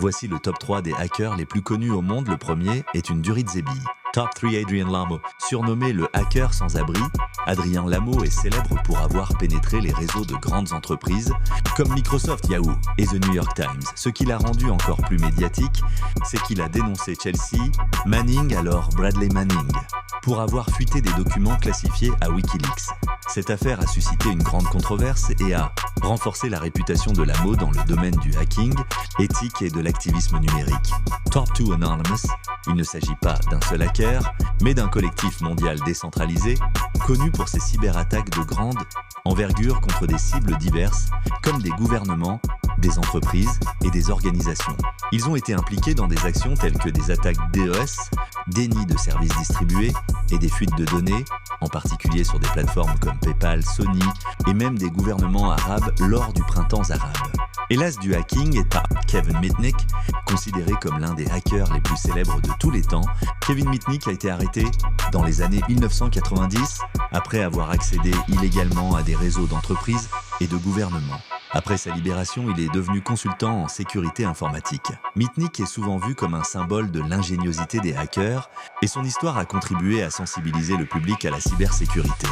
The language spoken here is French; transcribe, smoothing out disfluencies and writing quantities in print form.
Voici le top 3 des hackers les plus connus au monde. Le premier est une durite zébille. Top 3 Adrian Lamo. Surnommé le hacker sans abri, Adrien Lamo est célèbre pour avoir pénétré les réseaux de grandes entreprises comme Microsoft, Yahoo et The New York Times. Ce qui l'a rendu encore plus médiatique, c'est qu'il a dénoncé Chelsea Manning, alors Bradley Manning, pour avoir fuité des documents classifiés à Wikileaks. Cette affaire a suscité une grande controverse et a renforcé la réputation de Lamo dans le domaine du hacking, éthique et de l'activisme numérique. Top 2 Anonymous. Il ne s'agit pas d'un seul hacker, mais d'un collectif mondial décentralisé, connu pour ses cyberattaques de grande envergure contre des cibles diverses, comme des gouvernements, des entreprises et des organisations. Ils ont été impliqués dans des actions telles que des attaques DES, déni de services distribués et des fuites de données, en particulier sur des plateformes comme PayPal, Sony et même des gouvernements arabes lors du printemps arabe. Et l'as du hacking est à Kevin Mitnick, considéré comme l'un des hackers les plus célèbres de tous les temps. Kevin Mitnick a été arrêté dans les années 1990 après avoir accédé illégalement à des réseaux d'entreprises et de gouvernements. Après sa libération, il est devenu consultant en sécurité informatique. Mitnick est souvent vu comme un symbole de l'ingéniosité des hackers et son histoire a contribué à sensibiliser le public à la cybersécurité.